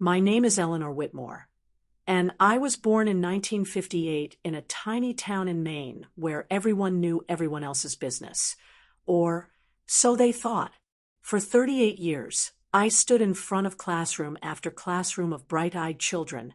My name is Eleanor Whitmore, and I was born in 1958 in a tiny town in Maine where everyone knew everyone else's business. Or so they thought. For 38 years, I stood in front of classroom after classroom of bright-eyed children,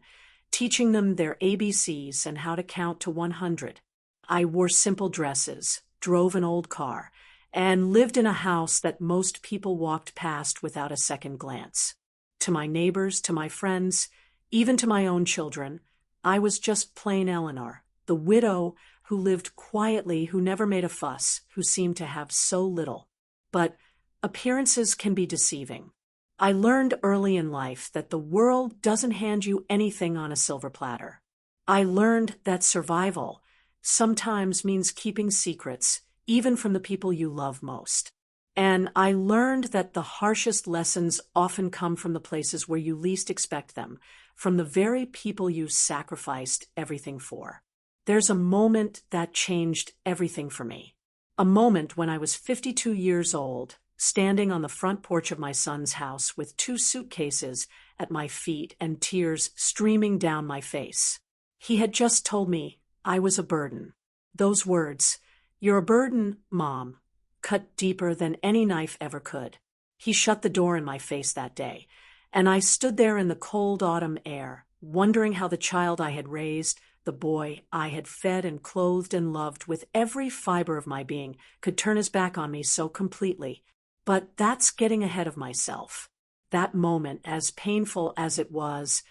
teaching them their ABCs and how to count to 100. I wore simple dresses, drove an old car, and lived in a house that most people walked past without a second glance. To my neighbors, to my friends, even to my own children, I was just plain Eleanor, the widow who lived quietly, who never made a fuss, who seemed to have so little. But appearances can be deceiving. I learned early in life that the world doesn't hand you anything on a silver platter. I learned that survival sometimes means keeping secrets, even from the people you love most. And I learned that the harshest lessons often come from the places where you least expect them, from the very people you sacrificed everything for. There's a moment that changed everything for me. A moment when I was 52 years old, standing on the front porch of my son's house with 2 suitcases at my feet and tears streaming down my face. He had just told me I was a burden. Those words, "You're a burden, Mom," cut deeper than any knife ever could. He shut the door in my face that day, and I stood there in the cold autumn air, wondering how the child I had raised, the boy I had fed and clothed and loved with every fiber of my being, could turn his back on me so completely. But that's getting ahead of myself. That moment, as painful as it was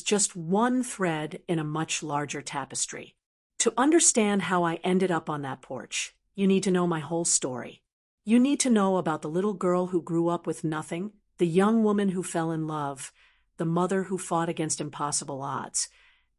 just one thread in a much larger tapestry. To understand how I ended up on that porch, you need to know my whole story. You need to know about the little girl who grew up with nothing, the young woman who fell in love, the mother who fought against impossible odds,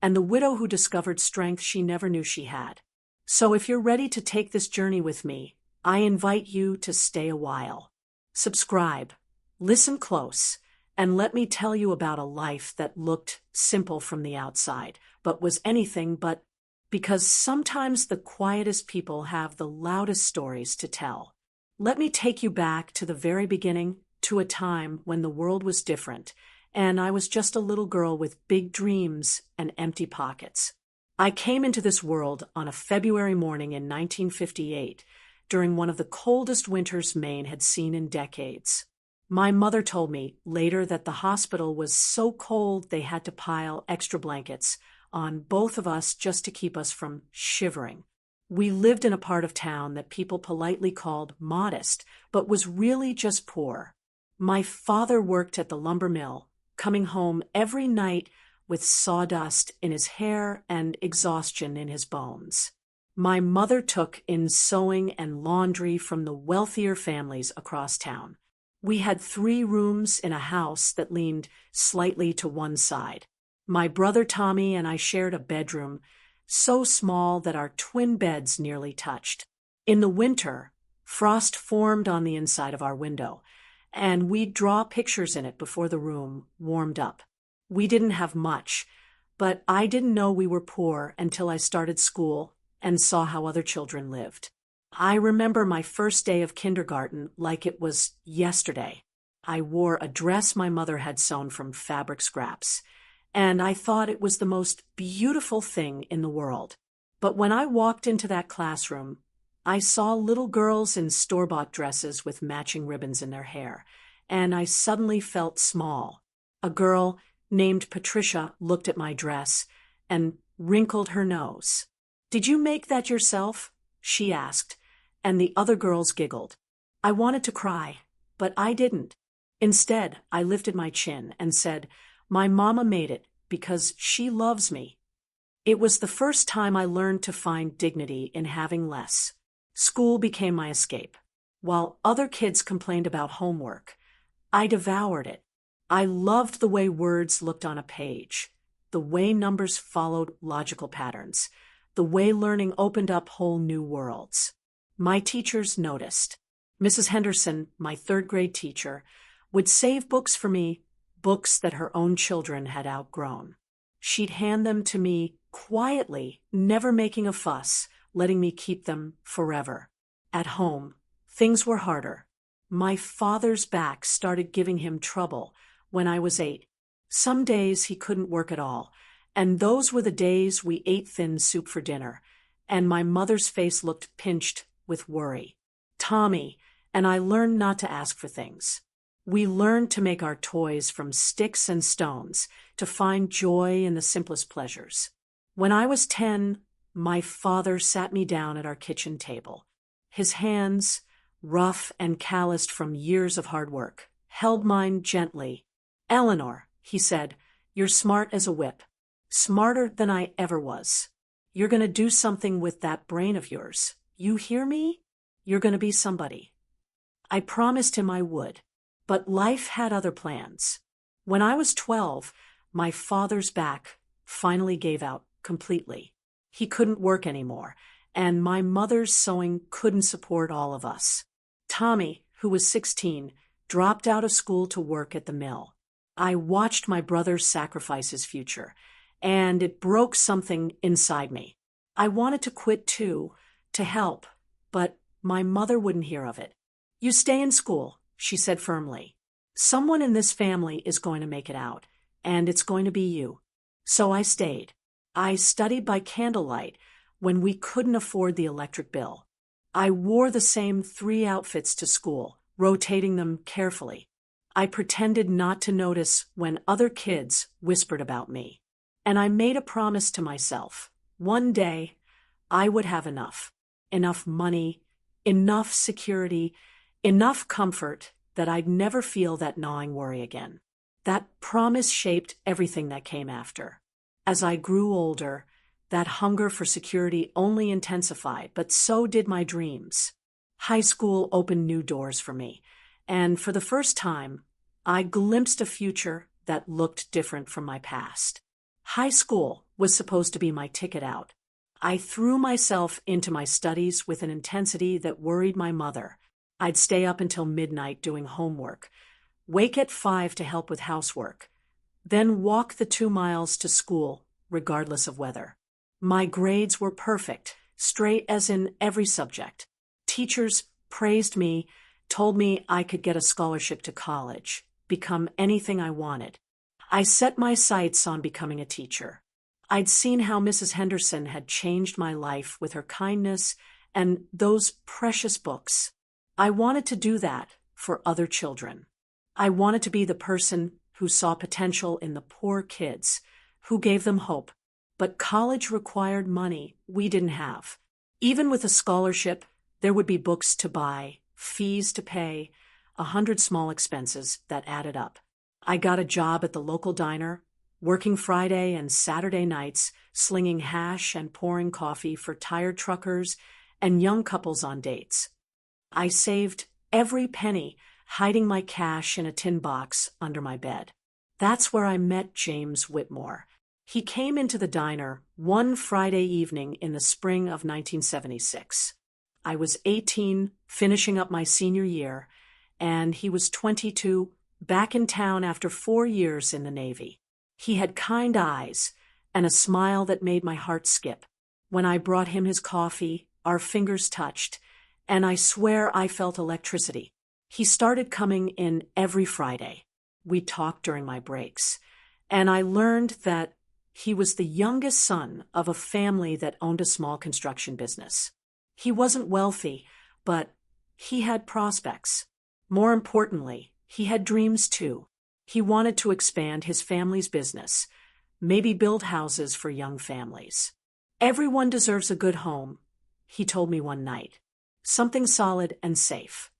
and the widow who discovered strength she never knew she had. So if you're ready to take this journey with me, I invite you to stay a while. Subscribe, listen close, and let me tell you about a life that looked simple from the outside, but was anything but, because sometimes the quietest people have the loudest stories to tell. Let me take you back to the very beginning, to a time when the world was different, and I was just a little girl with big dreams and empty pockets. I came into this world on a February morning in 1958, during one of the coldest winters Maine had seen in decades. My mother told me later that the hospital was so cold they had to pile extra blankets on both of us just to keep us from shivering. We lived in a part of town that people politely called modest, but was really just poor. My father worked at the lumber mill, coming home every night with sawdust in his hair and exhaustion in his bones. My mother took in sewing and laundry from the wealthier families across town. We had 3 rooms in a house that leaned slightly to one side. My brother Tommy and I shared a bedroom, so small that our twin beds nearly touched. In the winter, frost formed on the inside of our window, and we'd draw pictures in it before the room warmed up. We didn't have much, but I didn't know we were poor until I started school and saw how other children lived. I remember my first day of kindergarten like it was yesterday. I wore a dress my mother had sewn from fabric scraps, and I thought it was the most beautiful thing in the world. But when I walked into that classroom, I saw little girls in store-bought dresses with matching ribbons in their hair, and I suddenly felt small. A girl named Patricia looked at my dress and wrinkled her nose. "Did you make that yourself?" she asked, and the other girls giggled. I wanted to cry, but I didn't. Instead, I lifted my chin and said, "My mama made it because she loves me." It was the first time I learned to find dignity in having less. School became my escape. While other kids complained about homework, I devoured it. I loved the way words looked on a page, the way numbers followed logical patterns, the way learning opened up whole new worlds. My teachers noticed. Mrs. Henderson, my 3rd grade teacher, would save books for me, books that her own children had outgrown. She'd hand them to me quietly, never making a fuss, letting me keep them forever. At home, things were harder. My father's back started giving him trouble when I was 8. Some days he couldn't work at all, and those were the days we ate thin soup for dinner, and my mother's face looked pinched with worry. Tommy and I learned not to ask for things. We learned to make our toys from sticks and stones, to find joy in the simplest pleasures. When I was 10, my father sat me down at our kitchen table. His hands, rough and calloused from years of hard work, held mine gently. "Eleanor," he said, "you're smart as a whip. Smarter than I ever was. You're going to do something with that brain of yours. You hear me? You're going to be somebody." I promised him I would, but life had other plans. When I was 12, my father's back finally gave out completely. He couldn't work anymore, and my mother's sewing couldn't support all of us. Tommy, who was 16, dropped out of school to work at the mill. I watched my brother sacrifice his future, and it broke something inside me. I wanted to quit too, to help, but my mother wouldn't hear of it. "You stay in school," she said firmly. "Someone in this family is going to make it out, and it's going to be you." So I stayed. I studied by candlelight when we couldn't afford the electric bill. I wore the same 3 outfits to school, rotating them carefully. I pretended not to notice when other kids whispered about me. And I made a promise to myself. One day, I would have enough. Enough money, enough security, enough comfort that I'd never feel that gnawing worry again. That promise shaped everything that came after. As I grew older, that hunger for security only intensified, but so did my dreams. High school opened new doors for me, and for the first time, I glimpsed a future that looked different from my past. High school was supposed to be my ticket out. I threw myself into my studies with an intensity that worried my mother. I'd stay up until midnight doing homework, wake at 5 to help with housework, then walk the 2 miles to school, regardless of weather. My grades were perfect, straight as in every subject. Teachers praised me, told me I could get a scholarship to college, become anything I wanted. I set my sights on becoming a teacher. I'd seen how Mrs. Henderson had changed my life with her kindness and those precious books. I wanted to do that for other children. I wanted to be the person who saw potential in the poor kids, who gave them hope. But college required money we didn't have. Even with a scholarship, there would be books to buy, fees to pay, 100 small expenses that added up. I got a job at the local diner, working Friday and Saturday nights, slinging hash and pouring coffee for tired truckers and young couples on dates. I saved every penny, hiding my cash in a tin box under my bed. That's where I met James Whitmore. He came into the diner one Friday evening in the spring of 1976. I was 18, finishing up my senior year, and he was 22, back in town after 4 years in the Navy. He had kind eyes and a smile that made my heart skip. When I brought him his coffee, our fingers touched, and I swear I felt electricity. He started coming in every Friday. We talked during my breaks, and I learned that he was the youngest son of a family that owned a small construction business. He wasn't wealthy, but he had prospects. More importantly, he had dreams too. He wanted to expand his family's business, maybe build houses for young families. "Everyone deserves a good home," he told me one night. "Something solid and safe."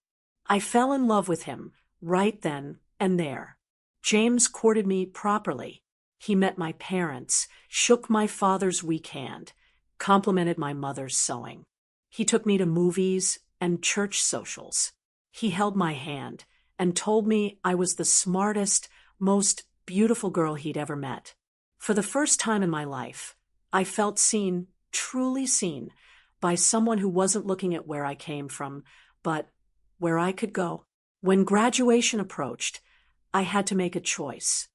I fell in love with him right then and there. James courted me properly. He met my parents, shook my father's weak hand, complimented my mother's sewing. He took me to movies and church socials. He held my hand and told me I was the smartest, most beautiful girl he'd ever met. For the first time in my life, I felt seen, truly seen, by someone who wasn't looking at where I came from, but where I could go. When graduation approached, I had to make a choice.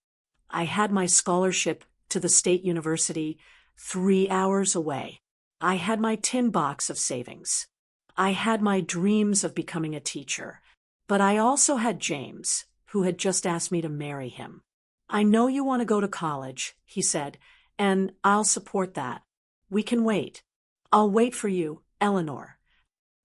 I had my scholarship to the state university 3 hours away. I had my tin box of savings. I had my dreams of becoming a teacher. But I also had James, who had just asked me to marry him. I know you want to go to college, he said, and I'll support that. We can wait. I'll wait for you, Eleanor.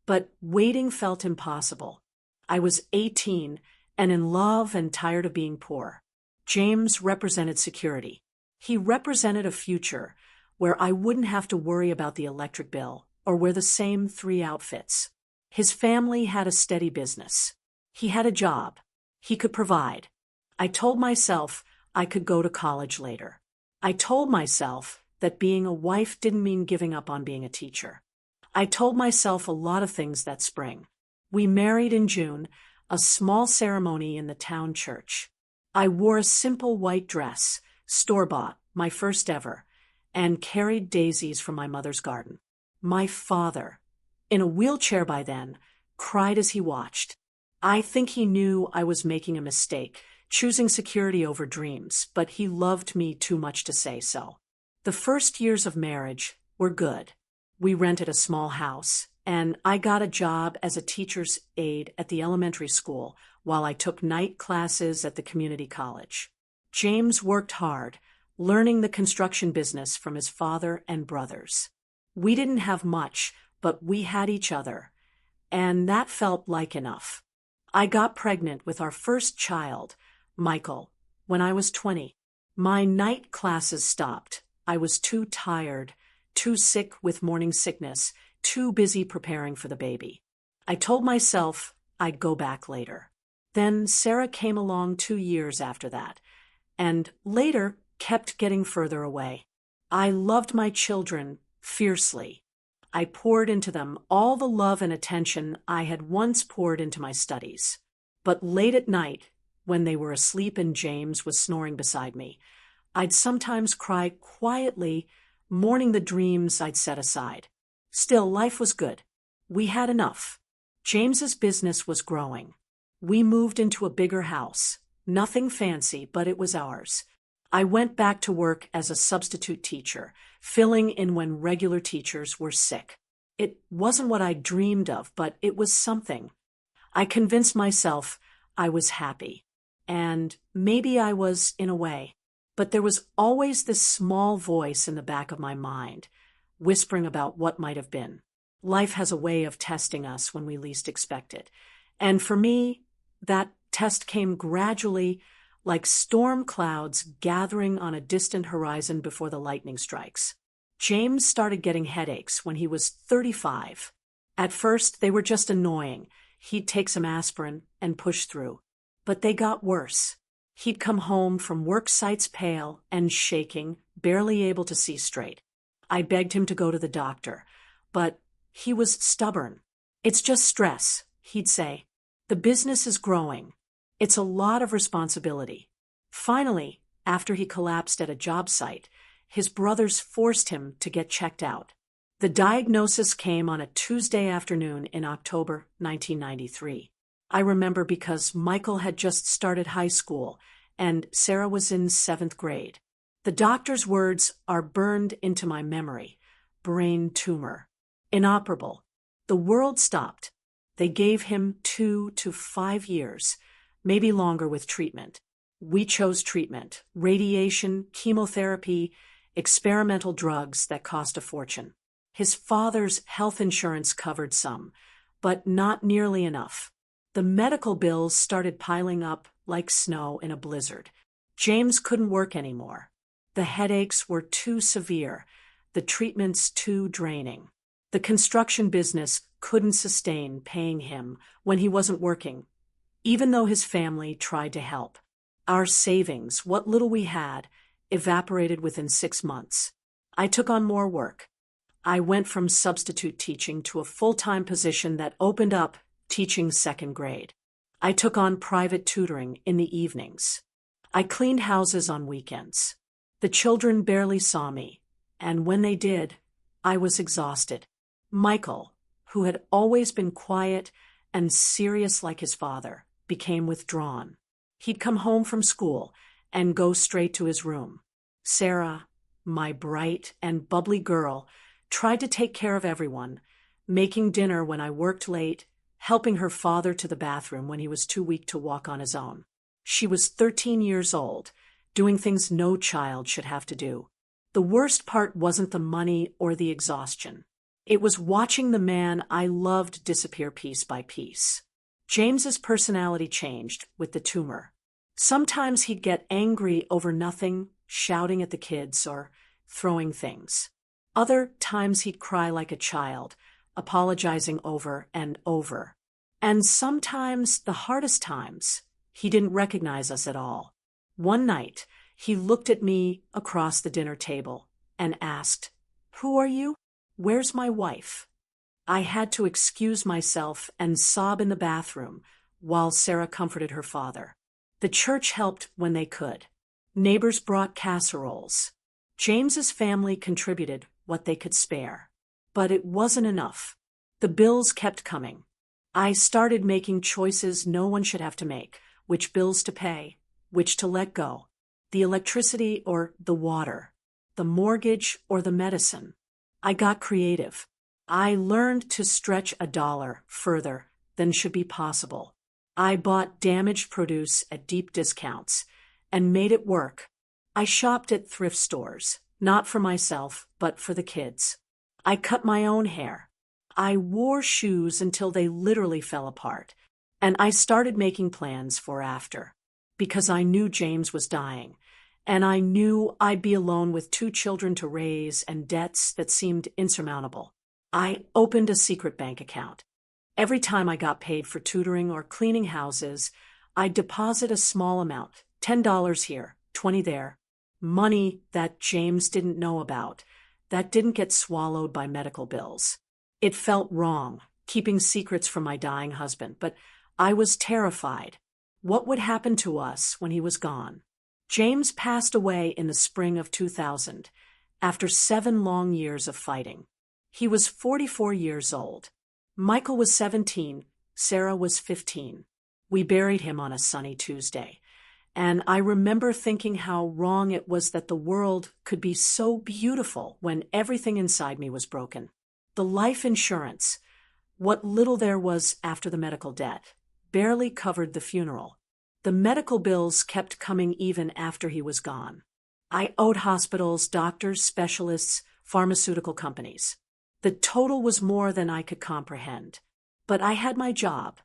But waiting felt impossible. I was 18 and in love and tired of being poor. James represented security. He represented a future where I wouldn't have to worry about the electric bill or wear the same 3 outfits. His family had a steady business. He had a job. He could provide. I told myself I could go to college later. I told myself that being a wife didn't mean giving up on being a teacher. I told myself a lot of things that spring. We married in June, a small ceremony in the town church. I wore a simple white dress, store-bought, my first ever, and carried daisies from my mother's garden. My father, in a wheelchair by then, cried as he watched. I think he knew I was making a mistake, choosing security over dreams, but he loved me too much to say so. The first years of marriage were good. We rented a small house, and I got a job as a teacher's aide at the elementary school while I took night classes at the community college. James worked hard, learning the construction business from his father and brothers. We didn't have much, but we had each other, and that felt like enough. I got pregnant with our first child, Michael, when I was 20. My night classes stopped. I was too tired, too sick with morning sickness, too busy preparing for the baby. I told myself I'd go back later. Then Sarah came along 2 years after that, and later kept getting further away. I loved my children fiercely. I poured into them all the love and attention I had once poured into my studies. But late at night, when they were asleep and James was snoring beside me, I'd sometimes cry quietly, mourning the dreams I'd set aside. Still, life was good. We had enough. James's business was growing. We moved into a bigger house. Nothing fancy, but it was ours. I went back to work as a substitute teacher, filling in when regular teachers were sick. It wasn't what I dreamed of, but it was something. I convinced myself I was happy. And maybe I was in a way. But there was always this small voice in the back of my mind, whispering about what might have been. Life has a way of testing us when we least expect it. And for me, that test came gradually, like storm clouds gathering on a distant horizon before the lightning strikes. James started getting headaches when he was 35. At first, they were just annoying. He'd take some aspirin and push through. But they got worse. He'd come home from work sites pale and shaking, barely able to see straight. I begged him to go to the doctor, but he was stubborn. It's just stress, he'd say. The business is growing. It's a lot of responsibility. Finally, after he collapsed at a job site, his brothers forced him to get checked out. The diagnosis came on a Tuesday afternoon in October 1993. I remember because Michael had just started high school and Sarah was in 7th grade. The doctor's words are burned into my memory. Brain tumor. Inoperable. The world stopped. They gave him 2 to 5 years, maybe longer with treatment. We chose treatment, radiation, chemotherapy, experimental drugs that cost a fortune. His father's health insurance covered some, but not nearly enough. The medical bills started piling up like snow in a blizzard. James couldn't work anymore. The headaches were too severe, the treatments too draining. The construction business couldn't sustain paying him when he wasn't working, even though his family tried to help. Our savings, what little we had, evaporated within 6 months. I took on more work. I went from substitute teaching to a full-time position that opened up teaching 2nd grade. I took on private tutoring in the evenings. I cleaned houses on weekends. The children barely saw me, and when they did, I was exhausted. Michael, who had always been quiet and serious like his father, became withdrawn. He'd come home from school and go straight to his room. Sarah, my bright and bubbly girl, tried to take care of everyone, making dinner when I worked late, helping her father to the bathroom when he was too weak to walk on his own. She was 13 years old, doing things no child should have to do. The worst part wasn't the money or the exhaustion. It was watching the man I loved disappear piece by piece. James's personality changed with the tumor. Sometimes he'd get angry over nothing, shouting at the kids or throwing things. Other times he'd cry like a child, apologizing over and over. And sometimes, the hardest times, he didn't recognize us at all. One night, he looked at me across the dinner table and asked, "Who are you? Where's my wife?" I had to excuse myself and sob in the bathroom while Sarah comforted her father. The church helped when they could. Neighbors brought casseroles. James's family contributed what they could spare. But it wasn't enough. The bills kept coming. I started making choices no one should have to make: which bills to pay, which to let go, the electricity or the water, the mortgage or the medicine. I got creative. I learned to stretch a dollar further than should be possible. I bought damaged produce at deep discounts and made it work. I shopped at thrift stores, not for myself, but for the kids. I cut my own hair. I wore shoes until they literally fell apart, and I started making plans for after, because I knew James was dying, and I knew I'd be alone with 2 children to raise and debts that seemed insurmountable. I opened a secret bank account. Every time I got paid for tutoring or cleaning houses, I'd deposit a small amount, $10 here, $20 there, money that James didn't know about, that didn't get swallowed by medical bills. It felt wrong, keeping secrets from my dying husband, but I was terrified. What would happen to us when he was gone? James passed away in the spring of 2000, after 7 long years of fighting. He was 44 years old. Michael was 17, Sarah was 15. We buried him on a sunny Tuesday, and I remember thinking how wrong it was that the world could be so beautiful when everything inside me was broken. The life insurance, what little there was after the medical debt, barely covered the funeral. The medical bills kept coming even after he was gone. I owed hospitals, doctors, specialists, pharmaceutical companies. The total was more than I could comprehend. But I had my job.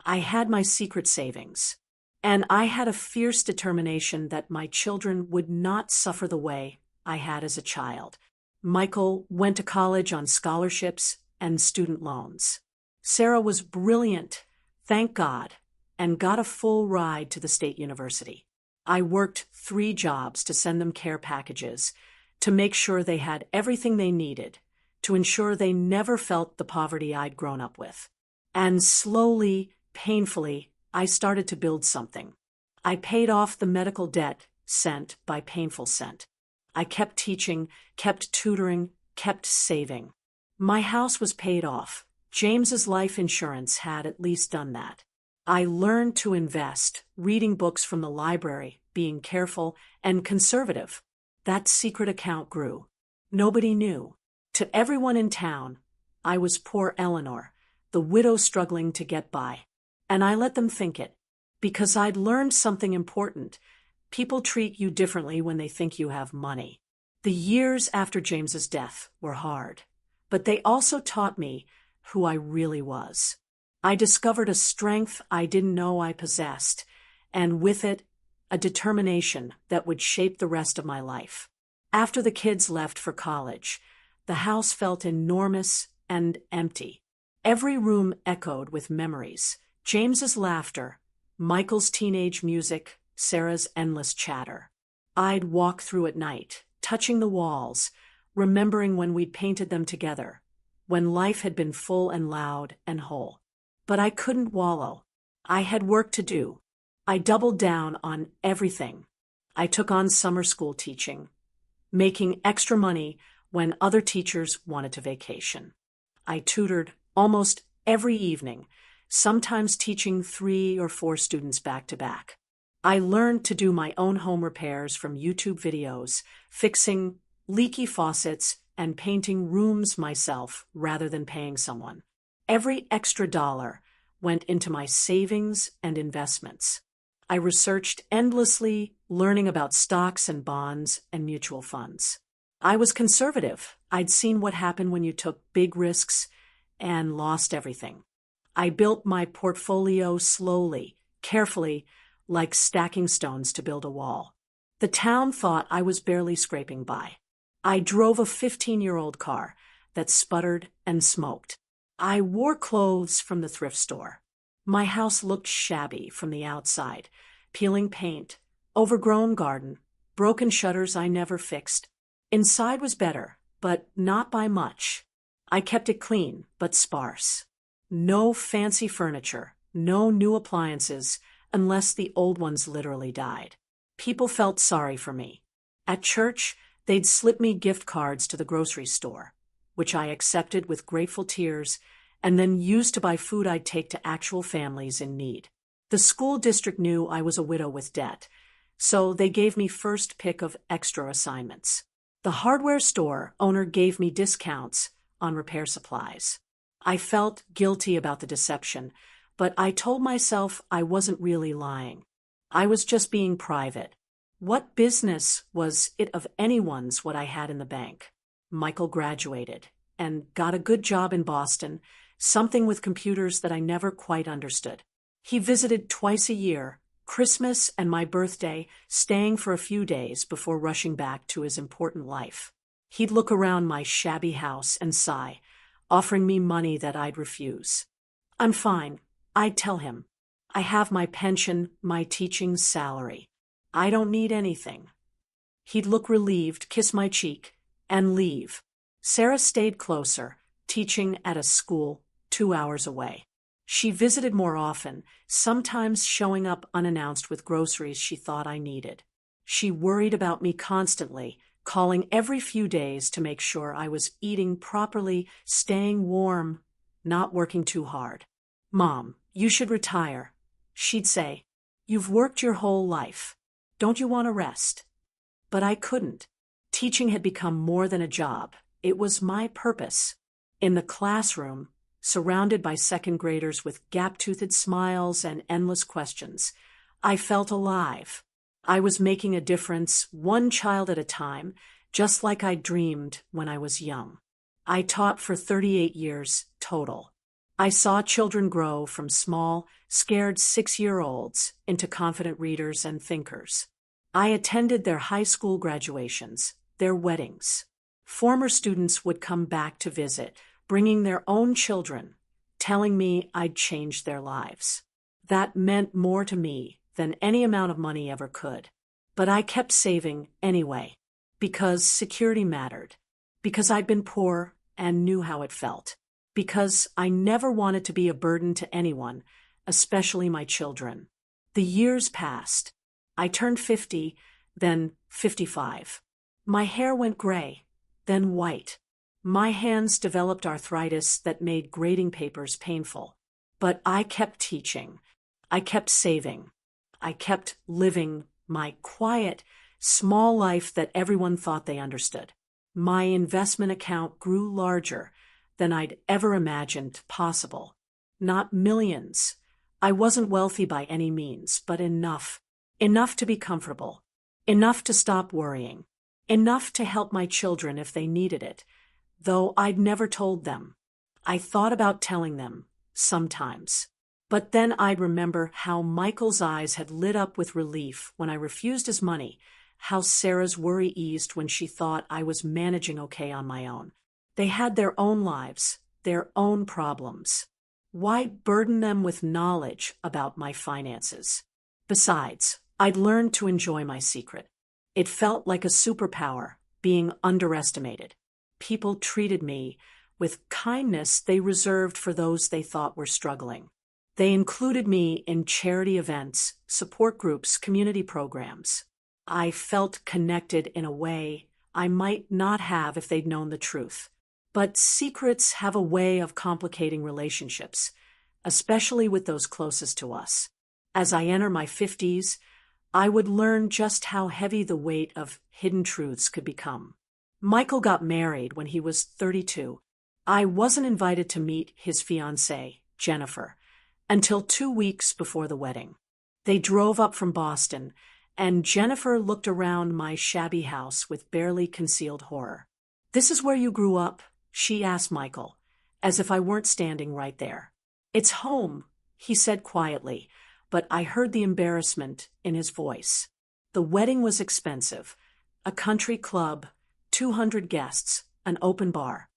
I had my secret savings. And I had a fierce determination that my children would not suffer the way I had as a child. Michael went to college on scholarships and student loans. Sarah was brilliant, thank God, and got a full ride to the state university. I worked 3 jobs to send them care packages, to make sure they had everything they needed, to ensure they never felt the poverty I'd grown up with. And slowly, painfully, I started to build something. I paid off the medical debt, cent by painful cent. I kept teaching, kept tutoring, kept saving. My house was paid off. James's life insurance had at least done that. I learned to invest, reading books from the library, being careful and conservative. That secret account grew. Nobody knew. To everyone in town, I was poor Eleanor, the widow struggling to get by. And I let them think it, because I'd learned something important. People treat you differently when they think you have money. The years after James's death were hard, but they also taught me who I really was. I discovered a strength I didn't know I possessed, and with it, a determination that would shape the rest of my life. After the kids left for college, the house felt enormous and empty. Every room echoed with memories: James's laughter, Michael's teenage music, Sarah's endless chatter. I'd walk through at night, touching the walls, remembering when we'd painted them together, when life had been full and loud and whole. But I couldn't wallow. I had work to do. I doubled down on everything. I took on summer school teaching, making extra money when other teachers wanted to vacation. I tutored almost every evening, sometimes teaching 3 or 4 students back to back. I learned to do my own home repairs from YouTube videos, fixing leaky faucets and painting rooms myself rather than paying someone. Every extra dollar went into my savings and investments. I researched endlessly, learning about stocks and bonds and mutual funds. I was conservative. I'd seen what happened when you took big risks and lost everything. I built my portfolio slowly, carefully, like stacking stones to build a wall. The town thought I was barely scraping by. I drove a 15-year-old car that sputtered and smoked. I wore clothes from the thrift store. My house looked shabby from the outside, peeling paint, overgrown garden, broken shutters I never fixed. Inside was better, but not by much. I kept it clean, but sparse. No fancy furniture, no new appliances, unless the old ones literally died. People felt sorry for me. At church, they'd slip me gift cards to the grocery store, which I accepted with grateful tears and then used to buy food I'd take to actual families in need. The school district knew I was a widow with debt, so they gave me first pick of extra assignments. The hardware store owner gave me discounts on repair supplies. I felt guilty about the deception, but I told myself I wasn't really lying. I was just being private. What business was it of anyone's what I had in the bank? Michael graduated and got a good job in Boston, something with computers that I never quite understood. He visited twice a year, Christmas and my birthday, staying for a few days before rushing back to his important life. He'd look around my shabby house and sigh, offering me money that I'd refuse. I'm fine, I'd tell him. I have my pension, my teaching salary. I don't need anything. He'd look relieved, kiss my cheek, and leave. Sarah stayed closer, teaching at a school 2 hours away. She visited more often, sometimes showing up unannounced with groceries she thought I needed. She worried about me constantly, calling every few days to make sure I was eating properly, staying warm, not working too hard. Mom, you should retire. She'd say, you've worked your whole life. Don't you want to rest? But I couldn't. Teaching had become more than a job. It was my purpose. In the classroom, surrounded by second graders with gap-toothed smiles and endless questions, I felt alive. I was making a difference, one child at a time, just like I dreamed when I was young. I taught for 38 years total. I saw children grow from small, scared 6-year-olds into confident readers and thinkers. I attended their high school graduations, their weddings. Former students would come back to visit, bringing their own children, telling me I'd changed their lives. That meant more to me than any amount of money ever could. But I kept saving anyway, because security mattered, because I'd been poor and knew how it felt, because I never wanted to be a burden to anyone, especially my children. The years passed. I turned 50, then 55. My hair went gray, then white. My hands developed arthritis that made grading papers painful. But I kept teaching. I kept saving. I kept living my quiet, small life that everyone thought they understood. My investment account grew larger than I'd ever imagined possible. Not millions. I wasn't wealthy by any means, but enough. Enough to be comfortable. Enough to stop worrying. Enough to help my children if they needed it, though I'd never told them. I thought about telling them, sometimes. But then I'd remember how Michael's eyes had lit up with relief when I refused his money, how Sarah's worry eased when she thought I was managing okay on my own. They had their own lives, their own problems. Why burden them with knowledge about my finances? Besides, I'd learned to enjoy my secret. It felt like a superpower, being underestimated. People treated me with kindness they reserved for those they thought were struggling. They included me in charity events, support groups, community programs. I felt connected in a way I might not have if they'd known the truth. But secrets have a way of complicating relationships, especially with those closest to us. As I enter my 50s, I would learn just how heavy the weight of hidden truths could become. Michael got married when he was 32. I wasn't invited to meet his fiancée, Jennifer, until 2 weeks before the wedding. They drove up from Boston, and Jennifer looked around my shabby house with barely concealed horror. "This is where you grew up?" she asked Michael, as if I weren't standing right there. "It's home," he said quietly, but I heard the embarrassment in his voice. The wedding was expensive. A country club, 200 guests, an open bar.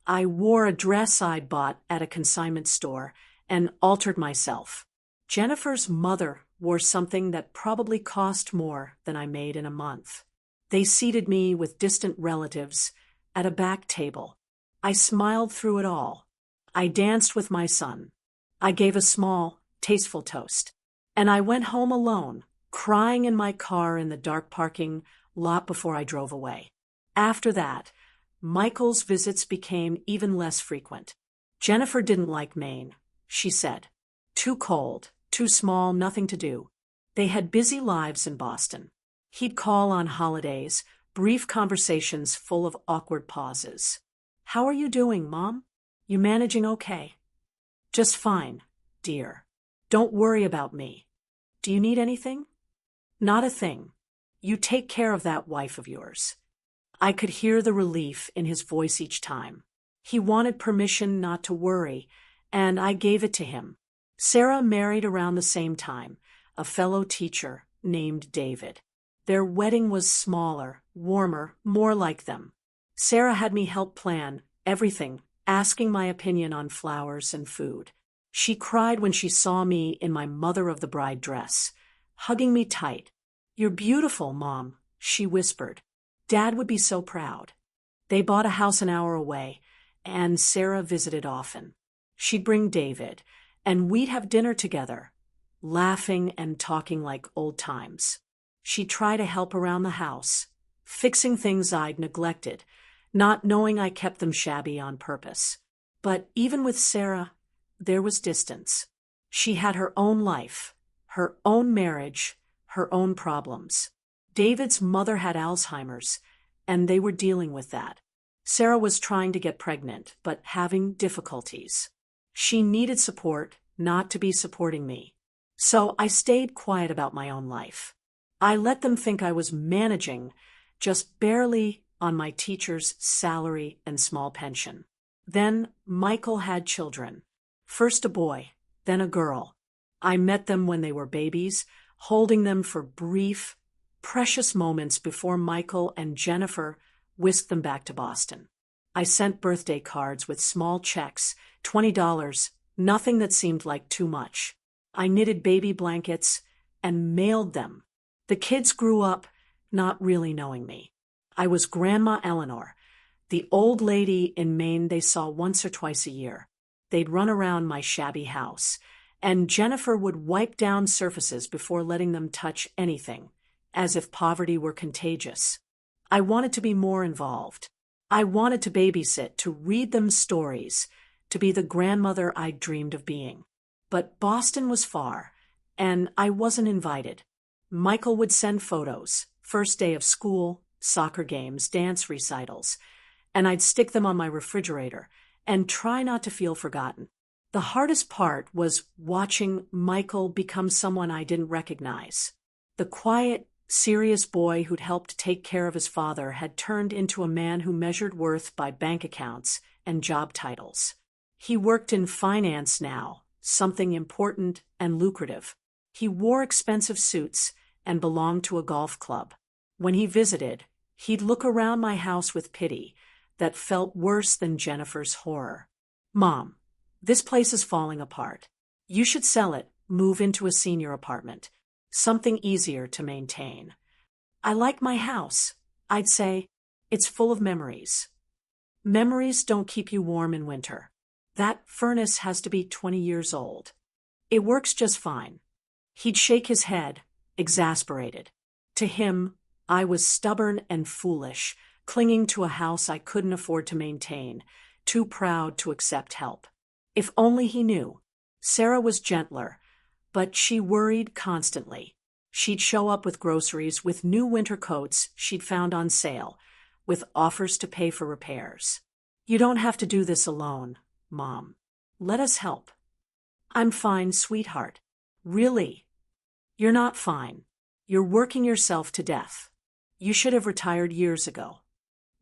I wore a dress I'd bought at a consignment store and altered myself. Jennifer's mother wore something that probably cost more than I made in a month. They seated me with distant relatives at a back table. I smiled through it all. I danced with my son. I gave a small, tasteful toast. And I went home alone, crying in my car in the dark parking lot before I drove away. After that, Michael's visits became even less frequent. Jennifer didn't like Maine, she said. Too cold, too small, nothing to do. They had busy lives in Boston. He'd call on holidays, brief conversations full of awkward pauses. "How are you doing, Mom? You managing okay?" "Just fine, dear. Don't worry about me. Do you need anything?" "Not a thing. You take care of that wife of yours." I could hear the relief in his voice each time. He wanted permission not to worry, and I gave it to him. Sarah married around the same time, a fellow teacher named David. Their wedding was smaller, warmer, more like them. Sarah had me help plan everything, asking my opinion on flowers and food. She cried when she saw me in my mother-of-the-bride dress, hugging me tight. "You're beautiful, Mom," she whispered. "Dad would be so proud." They bought a house an hour away, and Sarah visited often. She'd bring David, and we'd have dinner together, laughing and talking like old times. She'd try to help around the house, fixing things I'd neglected, not knowing I kept them shabby on purpose. But even with Sarah, there was distance. She had her own life, her own marriage, her own problems. David's mother had Alzheimer's, and they were dealing with that. Sarah was trying to get pregnant, but having difficulties. She needed support, not to be supporting me. So I stayed quiet about my own life. I let them think I was managing, just barely, on my teacher's salary and small pension. Then Michael had children. First a boy, then a girl. I met them when they were babies, holding them for brief, precious moments before Michael and Jennifer whisked them back to Boston. I sent birthday cards with small checks, $20, nothing that seemed like too much. I knitted baby blankets and mailed them. The kids grew up not really knowing me. I was Grandma Eleanor, the old lady in Maine they saw once or twice a year. They'd run around my shabby house, and Jennifer would wipe down surfaces before letting them touch anything, as if poverty were contagious. I wanted to be more involved. I wanted to babysit, to read them stories, to be the grandmother I'd dreamed of being. But Boston was far, and I wasn't invited. Michael would send photos, first day of school, soccer games, dance recitals, and I'd stick them on my refrigerator and try not to feel forgotten. The hardest part was watching Michael become someone I didn't recognize. The quiet, serious boy who'd helped take care of his father had turned into a man who measured worth by bank accounts and job titles. He worked in finance now, something important and lucrative. He wore expensive suits and belonged to a golf club. When he visited, he'd look around my house with pity that felt worse than Jennifer's horror. "Mom, this place is falling apart. You should sell it, move into a senior apartment. Something easier to maintain." "I like my house," I'd say. "It's full of memories." "Memories don't keep you warm in winter. That furnace has to be 20 years old. It works just fine." He'd shake his head, exasperated. To him, I was stubborn and foolish, clinging to a house I couldn't afford to maintain, too proud to accept help. If only he knew. Sarah was gentler, but she worried constantly. She'd show up with groceries, with new winter coats she'd found on sale, with offers to pay for repairs. "You don't have to do this alone, Mom. Let us help." "I'm fine, sweetheart." "Really? You're not fine. You're working yourself to death. You should have retired years ago.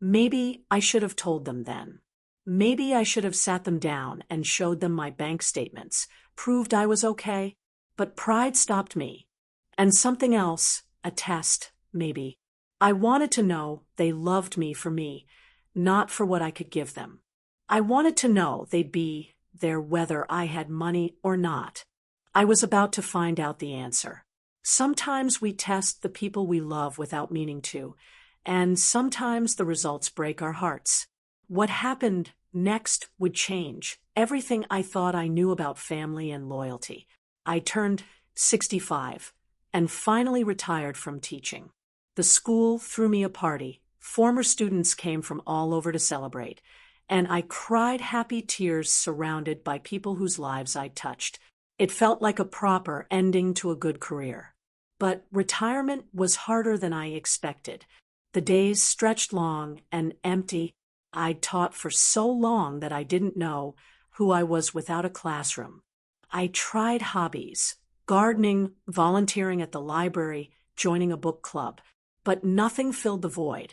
Maybe I should have told them then. Maybe I should have sat them down and showed them my bank statements, proved I was okay. But pride stopped me. And something else, a test, maybe. I wanted to know they loved me for me, not for what I could give them. I wanted to know they'd be there whether I had money or not. I was about to find out the answer. Sometimes we test the people we love without meaning to, and sometimes the results break our hearts. What happened next would change everything I thought I knew about family and loyalty. I turned 65 and finally retired from teaching. The school threw me a party. Former students came from all over to celebrate, and I cried happy tears surrounded by people whose lives I touched. It felt like a proper ending to a good career. But retirement was harder than I expected. The days stretched long and empty. I'd taught for so long that I didn't know who I was without a classroom. I tried hobbies, gardening, volunteering at the library, joining a book club, but nothing filled the void.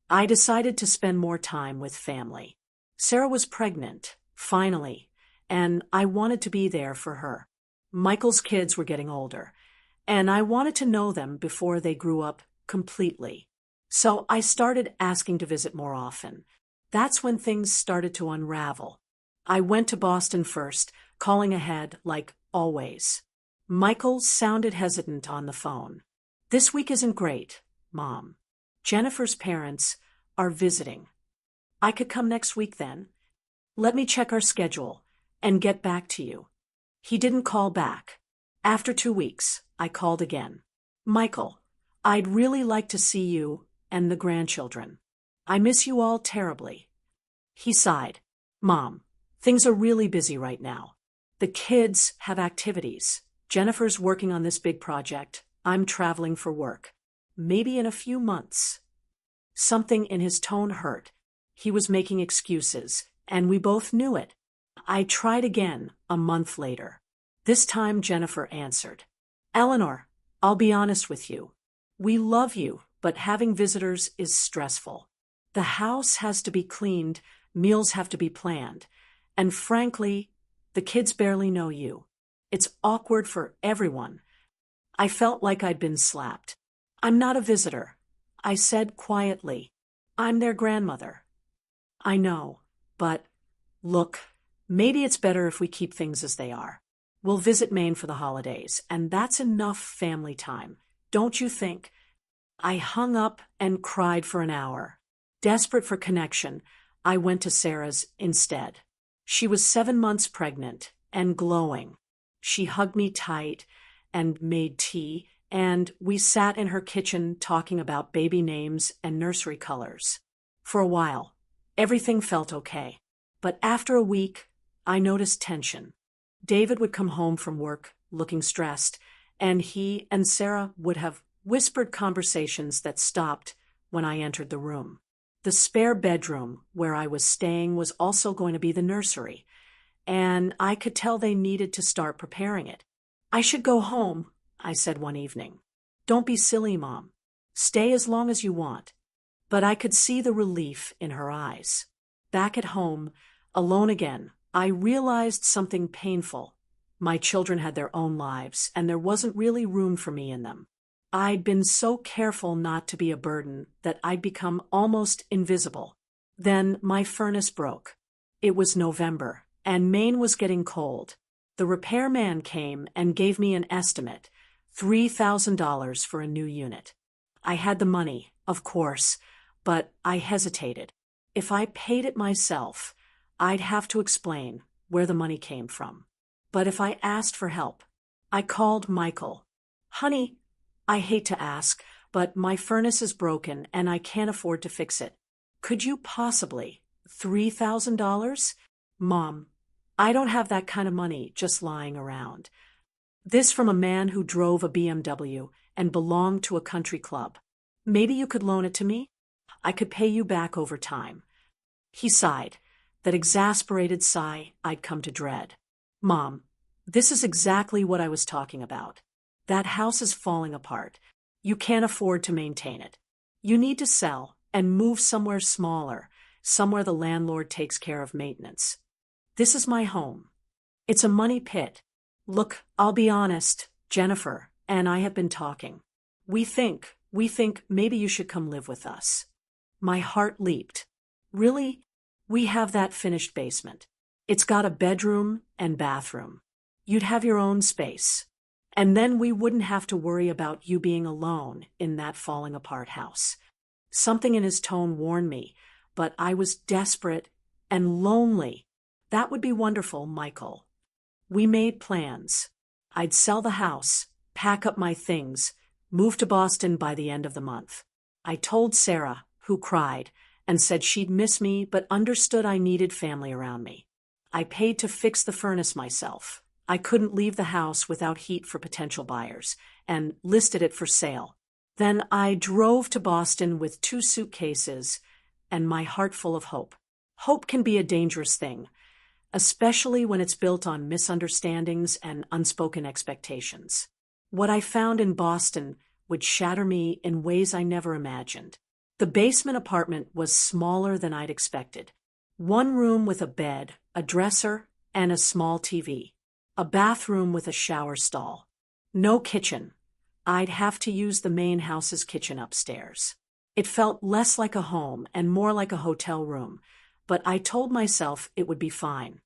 I decided to spend more time with family. Sarah was pregnant, finally, and I wanted to be there for her. Michael's kids were getting older, and I wanted to know them before they grew up completely. So I started asking to visit more often. That's when things started to unravel. I went to Boston first, calling ahead like always. Michael sounded hesitant on the phone. "This week isn't great, Mom. Jennifer's parents are visiting. I could come next week then. Let me check our schedule and get back to you." He didn't call back. After 2 weeks, I called again. "Michael, I'd really like to see you and the grandchildren. I miss you all terribly." He sighed. "Mom, things are really busy right now. The kids have activities. Jennifer's working on this big project. I'm traveling for work. Maybe in a few months." Something in his tone hurt. He was making excuses, and we both knew it. I tried again a month later. This time Jennifer answered. "Eleanor, I'll be honest with you. We love you, but having visitors is stressful. The house has to be cleaned, meals have to be planned, and frankly, the kids barely know you. It's awkward for everyone." I felt like I'd been slapped. "I'm not a visitor," I said quietly. "I'm their grandmother." "I know, but look, maybe it's better if we keep things as they are. We'll visit Maine for the holidays, and that's enough family time, don't you think?" I hung up and cried for an hour. Desperate for connection, I went to Sarah's instead. She was 7 months pregnant and glowing. She hugged me tight and made tea, and we sat in her kitchen talking about baby names and nursery colors. For a while, everything felt okay. But after a week, I noticed tension. David would come home from work looking stressed, and he and Sarah would have whispered conversations that stopped when I entered the room. The spare bedroom where I was staying was also going to be the nursery, and I could tell they needed to start preparing it. "I should go home," I said one evening. "Don't be silly, Mom. Stay as long as you want." But I could see the relief in her eyes. Back at home, alone again, I realized something painful. My children had their own lives, and there wasn't really room for me in them. I'd been so careful not to be a burden that I'd become almost invisible. Then my furnace broke. It was November, and Maine was getting cold. The repairman came and gave me an estimate, $3,000 for a new unit. I had the money, of course, but I hesitated. If I paid it myself, I'd have to explain where the money came from. But if I asked for help, I called Michael. "Honey, I hate to ask, but my furnace is broken and I can't afford to fix it. Could you possibly? $3,000? Mom, I don't have that kind of money just lying around." This from a man who drove a BMW and belonged to a country club. "Maybe you could loan it to me? I could pay you back over time." He sighed, that exasperated sigh I'd come to dread. "Mom, this is exactly what I was talking about. That house is falling apart. You can't afford to maintain it. You need to sell and move somewhere smaller, somewhere the landlord takes care of maintenance. This is my home. It's a money pit. Look, I'll be honest, Jennifer and I have been talking. We think maybe you should come live with us. My heart leaped. Really? We have that finished basement. It's got a bedroom and bathroom. You'd have your own space. And then we wouldn't have to worry about you being alone in that falling apart house. Something in his tone warned me, but I was desperate and lonely. That would be wonderful, Michael. We made plans. I'd sell the house, pack up my things, move to Boston by the end of the month. I told Sarah, who cried, and said she'd miss me but understood I needed family around me. I paid to fix the furnace myself. I couldn't leave the house without heat for potential buyers, and listed it for sale. Then I drove to Boston with 2 suitcases and my heart full of hope. Hope can be a dangerous thing, especially when it's built on misunderstandings and unspoken expectations. What I found in Boston would shatter me in ways I never imagined. The basement apartment was smaller than I'd expected. 1 room with a bed, a dresser, and a small TV. A bathroom with a shower stall. No kitchen. I'd have to use the main house's kitchen upstairs. It felt less like a home and more like a hotel room, but I told myself it would be fine.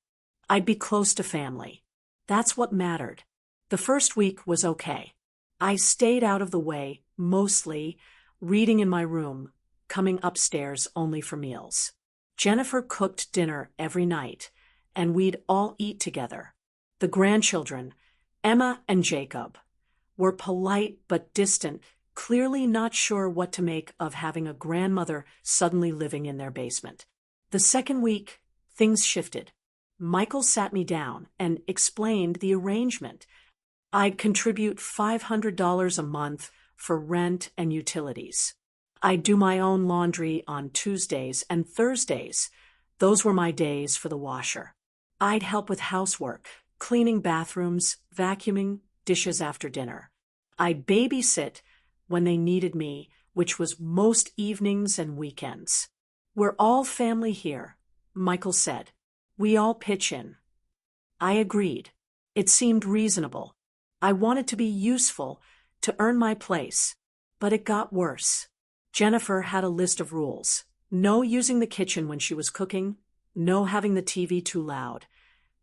I'd be close to family. That's what mattered. The first week was okay. I stayed out of the way, mostly, reading in my room, coming upstairs only for meals. Jennifer cooked dinner every night, and we'd all eat together. The grandchildren, Emma and Jacob, were polite but distant, clearly not sure what to make of having a grandmother suddenly living in their basement. The second week, things shifted. Michael sat me down and explained the arrangement. I'd contribute $500 a month for rent and utilities. I'd do my own laundry on Tuesdays and Thursdays. Those were my days for the washer. I'd help with housework, cleaning bathrooms, vacuuming, dishes after dinner. I'd babysit when they needed me, which was most evenings and weekends. We're all family here, Michael said. We all pitch in. I agreed. It seemed reasonable. I wanted to be useful, to earn my place. But it got worse. Jennifer had a list of rules. No using the kitchen when she was cooking, no having the TV too loud,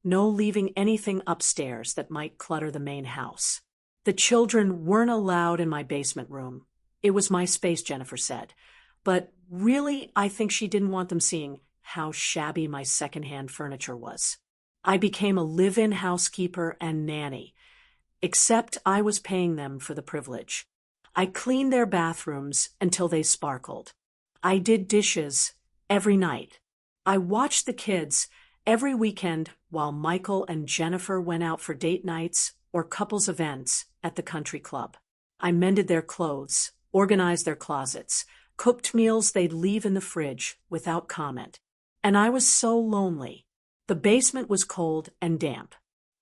no leaving anything upstairs that might clutter the main house. The children weren't allowed in my basement room. It was my space, Jennifer said. But really, I think she didn't want them seeing how shabby my secondhand furniture was. I became a live-in housekeeper and nanny, except I was paying them for the privilege. I cleaned their bathrooms until they sparkled. I did dishes every night. I watched the kids every weekend while Michael and Jennifer went out for date nights or couples events at the country club. I mended their clothes, organized their closets, cooked meals they'd leave in the fridge without comment. And I was so lonely. The basement was cold and damp.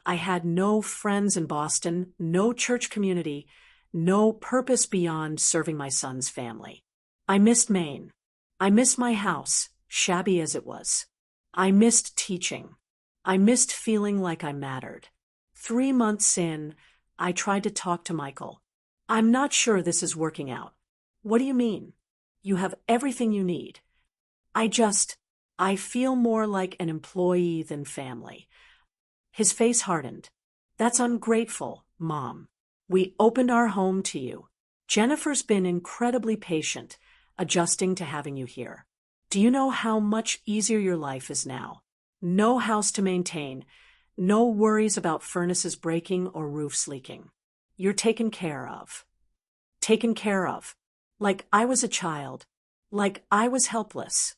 I had no friends in Boston, no church community, no purpose beyond serving my son's family. I missed Maine. I missed my house, shabby as it was. I missed teaching. I missed feeling like I mattered. 3 months in, I tried to talk to Michael. I'm not sure this is working out. What do you mean? You have everything you need. I feel more like an employee than family. His face hardened. That's ungrateful, Mom. We opened our home to you. Jennifer's been incredibly patient, adjusting to having you here. Do you know how much easier your life is now? No house to maintain, no worries about furnaces breaking or roofs leaking. You're taken care of. Taken care of. Like I was a child. Like I was helpless.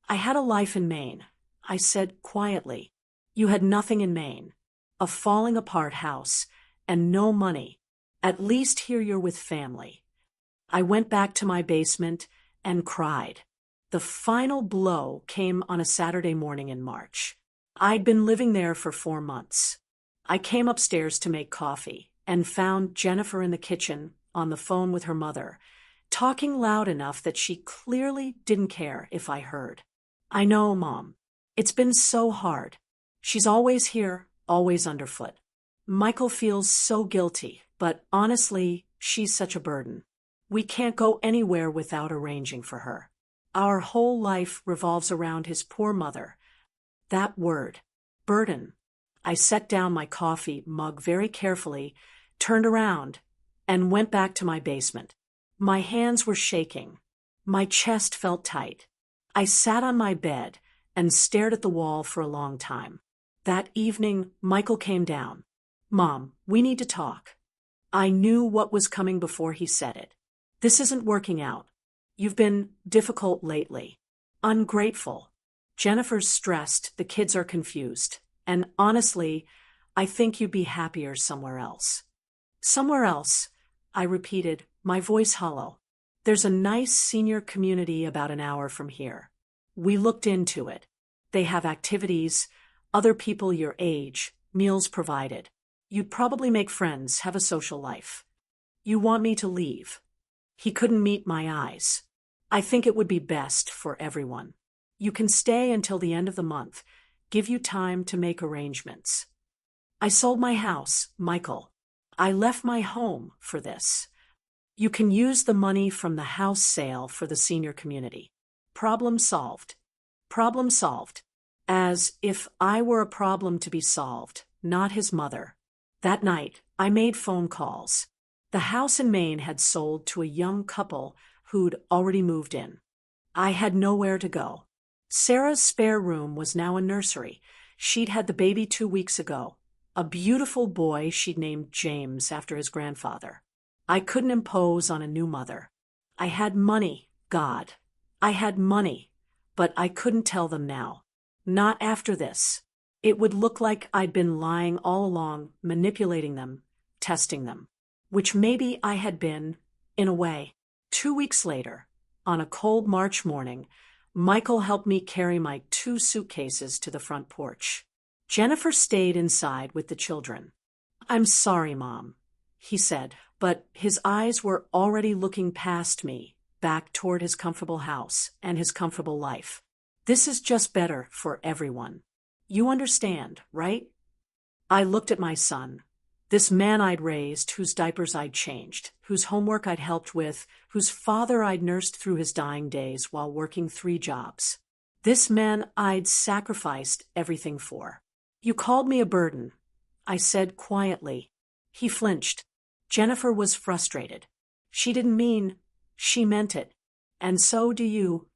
I had a life in Maine, I said quietly. You had nothing in Maine. A falling apart house, and no money. At least here you're with family. I went back to my basement and cried. The final blow came on a Saturday morning in March. I'd been living there for 4 months. I came upstairs to make coffee and found Jennifer in the kitchen, on the phone with her mother, talking loud enough that she clearly didn't care if I heard. "I know, Mom. It's been so hard. She's always here, always underfoot. Michael feels so guilty, but honestly, she's such a burden. We can't go anywhere without arranging for her. Our whole life revolves around his poor mother." That word, burden. I set down my coffee mug very carefully, turned around, and went back to my basement. My hands were shaking. My chest felt tight. I sat on my bed and stared at the wall for a long time. That evening, Michael came down. "Mom, we need to talk." I knew what was coming before he said it. "This isn't working out. You've been difficult lately. Ungrateful. Jennifer's stressed, the kids are confused. And honestly, I think you'd be happier somewhere else." "Somewhere else," I repeated, my voice hollow. "There's a nice senior community about an hour from here. We looked into it. They have activities, other people your age, meals provided. You'd probably make friends, have a social life. You want me to leave?" He couldn't meet my eyes. "I think it would be best for everyone. You can stay until the end of the month, give you time to make arrangements." "I sold my house, Michael. I left my home for this. You can use the money from the house sale for the senior community. Problem solved." Problem solved. As if I were a problem to be solved, not his mother. That night, I made phone calls. The house in Maine had sold to a young couple who'd already moved in. I had nowhere to go. Sarah's spare room was now a nursery. She'd had the baby 2 weeks ago. A beautiful boy she'd named James after his grandfather. I couldn't impose on a new mother. I had money, God. I had money, but I couldn't tell them now. Not after this. It would look like I'd been lying all along, manipulating them, testing them. Which maybe I had been, in a way. 2 weeks later, on a cold March morning, Michael helped me carry my 2 suitcases to the front porch. Jennifer stayed inside with the children. "I'm sorry, Mom," he said, but his eyes were already looking past me, back toward his comfortable house and his comfortable life. "This is just better for everyone. You understand, right?" I looked at my son, this man I'd raised, whose diapers I'd changed, whose homework I'd helped with, whose father I'd nursed through his dying days while working 3 jobs. This man I'd sacrificed everything for. "You called me a burden," I said quietly. He flinched. Jennifer was frustrated. "She didn't mean," she meant it. "And so do you."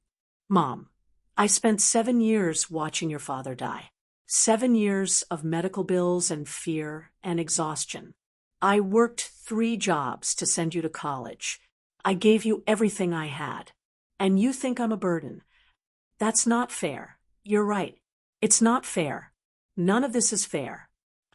"Mom, I spent 7 years watching your father die. 7 years of medical bills and fear and exhaustion. I worked 3 jobs to send you to college. I gave you everything I had. And you think I'm a burden. That's not fair. You're right. It's not fair. None of this is fair."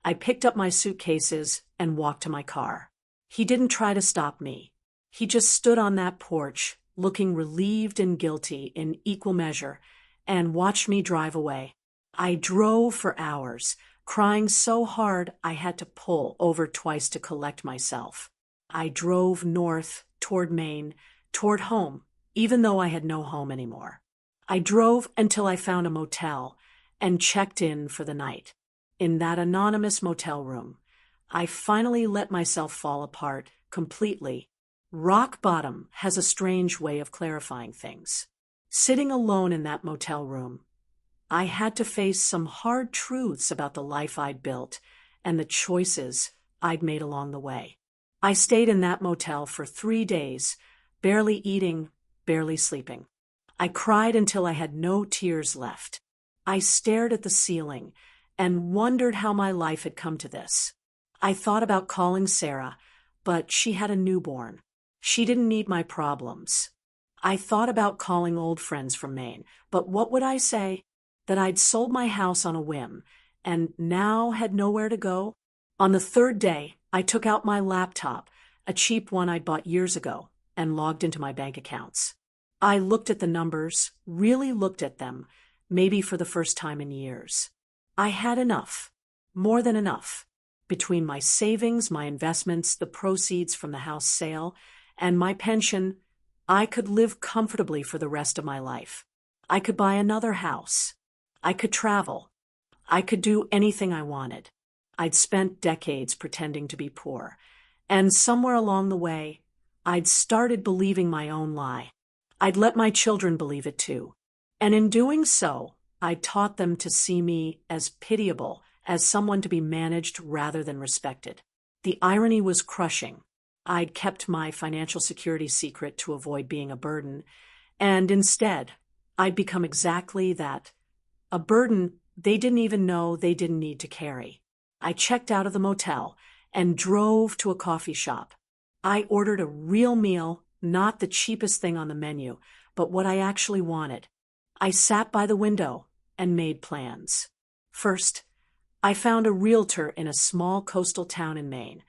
I picked up my suitcases and walked to my car. He didn't try to stop me. He just stood on that porch, looking relieved and guilty in equal measure, and watched me drive away. I drove for hours, crying so hard I had to pull over twice to collect myself. I drove north, toward Maine, toward home, even though I had no home anymore. I drove until I found a motel and checked in for the night. In that anonymous motel room, I finally let myself fall apart completely. Rock bottom has a strange way of clarifying things. Sitting alone in that motel room, I had to face some hard truths about the life I'd built and the choices I'd made along the way. I stayed in that motel for 3 days, barely eating, barely sleeping. I cried until I had no tears left. I stared at the ceiling and wondered how my life had come to this. I thought about calling Sarah, but she had a newborn. She didn't need my problems. I thought about calling old friends from Maine, but what would I say? That I'd sold my house on a whim and now had nowhere to go? On the 3rd day, I took out my laptop, a cheap one I'd bought years ago, and logged into my bank accounts. I looked at the numbers, really looked at them, maybe for the first time in years. I had enough. More than enough. Between my savings, my investments, the proceeds from the house sale, and my pension, I could live comfortably for the rest of my life. I could buy another house. I could travel. I could do anything I wanted. I'd spent decades pretending to be poor, and somewhere along the way, I'd started believing my own lie. I'd let my children believe it too. And in doing so, I taught them to see me as pitiable, as someone to be managed rather than respected. The irony was crushing. I'd kept my financial security secret to avoid being a burden, and instead, I'd become exactly that, a burden they didn't even know they didn't need to carry. I checked out of the motel and drove to a coffee shop. I ordered a real meal, not the cheapest thing on the menu, but what I actually wanted. I sat by the window and made plans. First, I found a realtor in a small coastal town in Maine,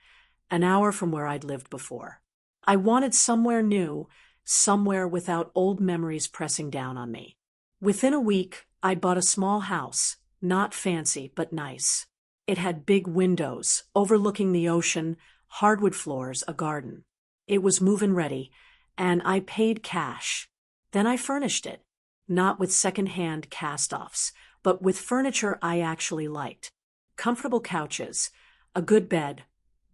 an hour from where I'd lived before. I wanted somewhere new, somewhere without old memories pressing down on me. Within a week, I'd bought a small house, not fancy, but nice. It had big windows, overlooking the ocean, hardwood floors, a garden. It was move-in ready, and I paid cash. Then I furnished it, not with second-hand cast-offs, but with furniture I actually liked. Comfortable couches, a good bed,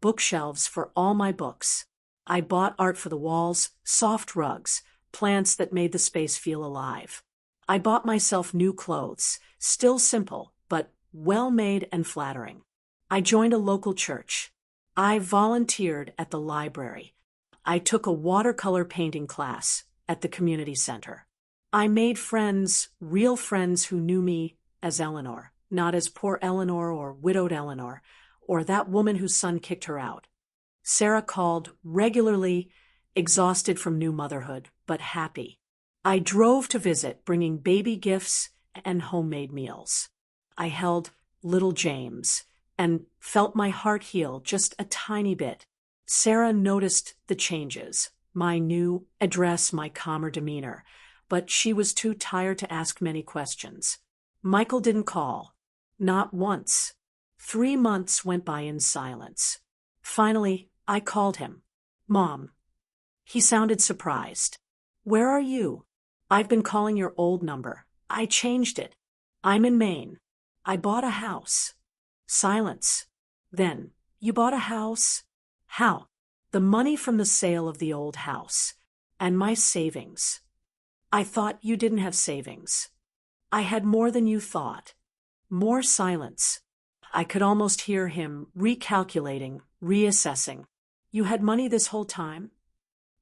bookshelves for all my books. I bought art for the walls, soft rugs, plants that made the space feel alive. I bought myself new clothes, still simple, but well-made and flattering. I joined a local church. I volunteered at the library. I took a watercolor painting class at the community center. I made friends, real friends who knew me as Eleanor, not as poor Eleanor or widowed Eleanor, or that woman whose son kicked her out. Sarah called regularly, exhausted from new motherhood, but happy. I drove to visit, bringing baby gifts and homemade meals. I held little James and felt my heart heal just a tiny bit. Sarah noticed the changes, my new address, my calmer demeanor, but she was too tired to ask many questions. Michael didn't call, not once. 3 months went by in silence. Finally, I called him. "Mom." He sounded surprised. "Where are you?" "I've been calling your old number. I changed it. I'm in Maine. I bought a house." Silence. Then, "You bought a house?" "How?" "The money from the sale of the old house. And my savings." "I thought you didn't have savings." "I had more than you thought." More silence. I could almost hear him recalculating, reassessing. "You had money this whole time?"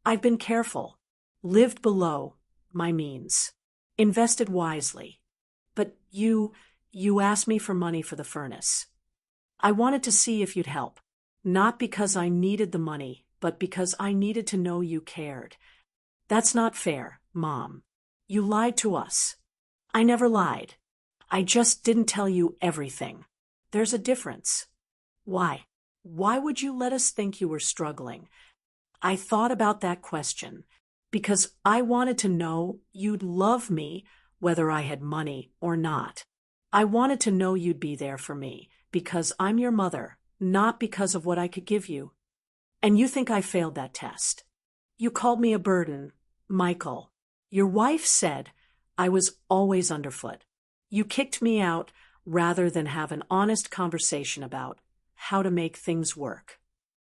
"I've been careful. Lived below my means. Invested wisely. But you asked me for money for the furnace. I wanted to see if you'd help. Not because I needed the money, but because I needed to know you cared." "That's not fair, Mom. You lied to us." "I never lied. I just didn't tell you everything. There's a difference." "Why? Why would you let us think you were struggling?" I thought about that question because I wanted to know you'd love me whether I had money or not. I wanted to know you'd be there for me because I'm your mother, not because of what I could give you. And you think I failed that test. You called me a burden, Michael. Your wife said I was always underfoot. You kicked me out rather than have an honest conversation about how to make things work.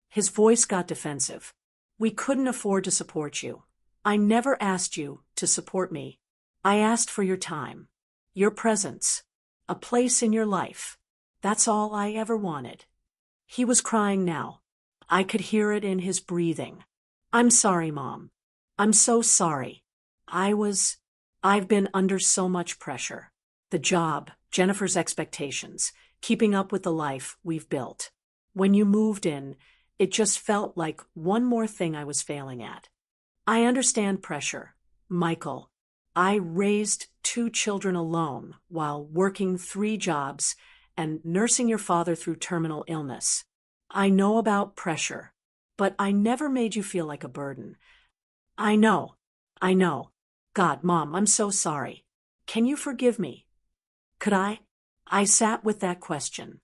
His voice got defensive. "We couldn't afford to support you. I never asked you to support me. I asked for your time, your presence, a place in your life. That's all I ever wanted." He was crying now. I could hear it in his breathing. "I'm sorry, Mom. I'm so sorry. I've been under so much pressure. The job, Jennifer's expectations, keeping up with the life we've built. When you moved in, it just felt like one more thing I was failing at. I understand pressure, Michael. I raised 2 children alone while working 3 jobs and nursing your father through terminal illness. I know about pressure, but I never made you feel like a burden." I know. God, Mom, I'm so sorry. Can you forgive me?" Could I? I sat with that question.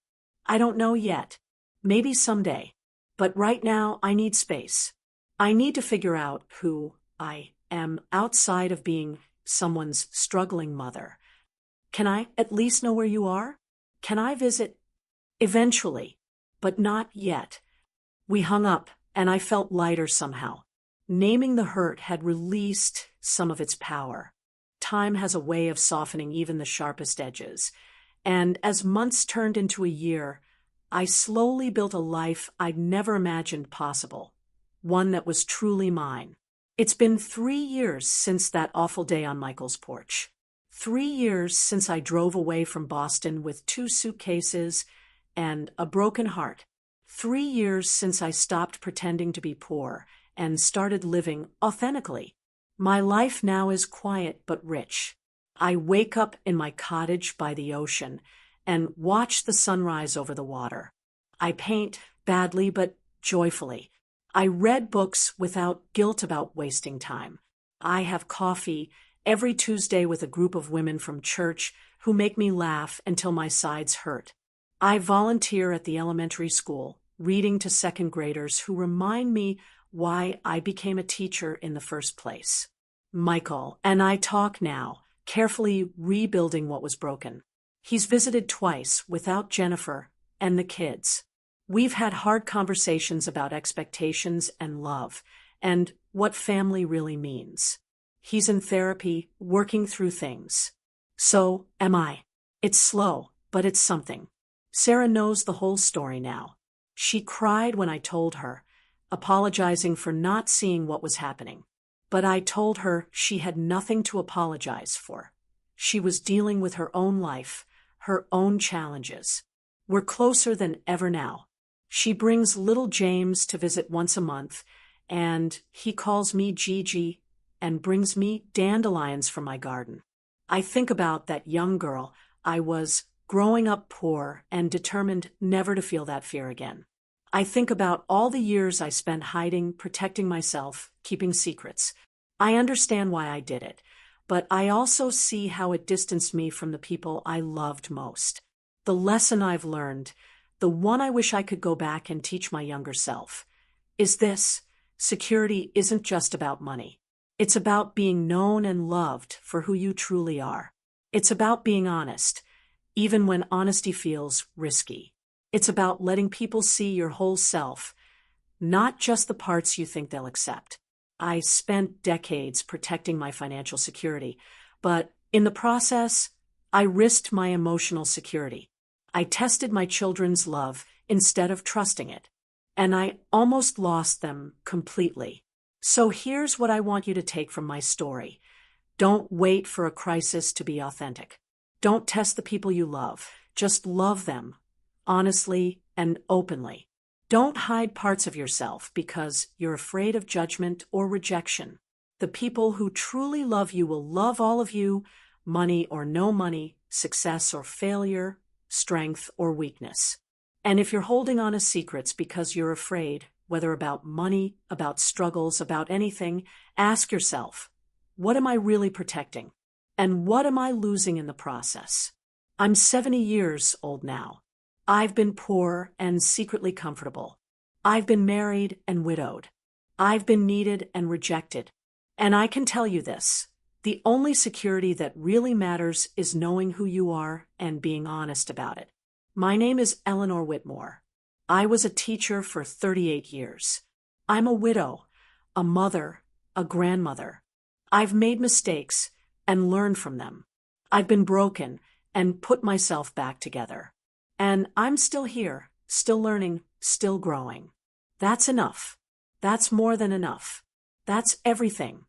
"I don't know yet. Maybe someday. But right now, I need space. I need to figure out who I am outside of being someone's struggling mother. Can I at least know where you are? Can I visit? Eventually. But not yet. We hung up, and I felt lighter somehow. Naming the hurt had released some of its power. Time has a way of softening even the sharpest edges. And as months turned into a year, I slowly built a life I'd never imagined possible. One that was truly mine. It's been 3 years since that awful day on Michael's porch. 3 years since I drove away from Boston with 2 suitcases and a broken heart. 3 years since I stopped pretending to be poor and started living authentically. My life now is quiet but rich. I wake up in my cottage by the ocean and watch the sunrise over the water. I paint badly but joyfully. I read books without guilt about wasting time. I have coffee every Tuesday with a group of women from church who make me laugh until my sides hurt. I volunteer at the elementary school, reading to second graders who remind me why I became a teacher in the first place. Michael and I talk now, carefully rebuilding what was broken. He's visited twice without Jennifer and the kids. We've had hard conversations about expectations and love, and what family really means. He's in therapy, working through things. So am I. It's slow, but it's something. Sarah knows the whole story now. She cried when I told her, apologizing for not seeing what was happening. But I told her she had nothing to apologize for. She was dealing with her own life, her own challenges. We're closer than ever now. She brings little James to visit once a month, and he calls me Gigi and brings me dandelions from my garden. I think about that young girl I was, growing up poor and determined never to feel that fear again. I think about all the years I spent hiding, protecting myself, keeping secrets. I understand why I did it, but I also see how it distanced me from the people I loved most. The lesson I've learned, the one I wish I could go back and teach my younger self, is this: security isn't just about money. It's about being known and loved for who you truly are. It's about being honest, even when honesty feels risky. It's about letting people see your whole self, not just the parts you think they'll accept. I spent decades protecting my financial security, but in the process, I risked my emotional security. I tested my children's love instead of trusting it, and I almost lost them completely. So here's what I want you to take from my story. Don't wait for a crisis to be authentic. Don't test the people you love. Just love them, honestly and openly. Don't hide parts of yourself because you're afraid of judgment or rejection. The people who truly love you will love all of you, money or no money, success or failure, strength or weakness. And if you're holding on to secrets because you're afraid, whether about money, about struggles, about anything, ask yourself, what am I really protecting? And what am I losing in the process? I'm 70 years old now. I've been poor and secretly comfortable. I've been married and widowed. I've been needed and rejected. And I can tell you this: the only security that really matters is knowing who you are and being honest about it. My name is Eleanor Whitmore. I was a teacher for 38 years. I'm a widow, a mother, a grandmother. I've made mistakes and learned from them. I've been broken and put myself back together. And I'm still here, still learning, still growing. That's enough. That's more than enough. That's everything.